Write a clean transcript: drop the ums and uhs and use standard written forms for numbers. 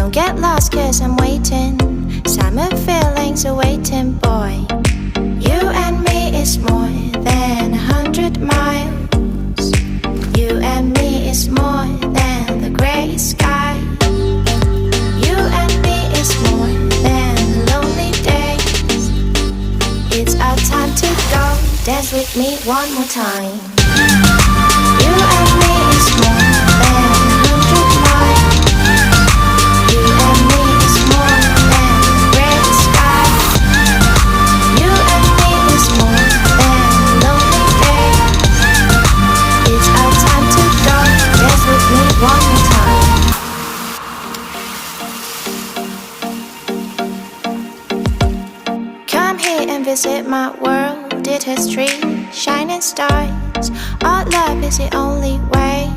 Don't get lost cause I'm waiting. Summer feelings are waiting, boy. You and me is more than 100 miles. You and me is more than the gray sky. You and me is more than lonely days. It's our time to go. Dance with me one more time. You and me is more than 100 miles. You and me is more than the gray sky. You and me is more than lonely days. It's our time to go. Dance with me one more time. Come here and visit my world. It has trees, shining stars. Our love is the only way.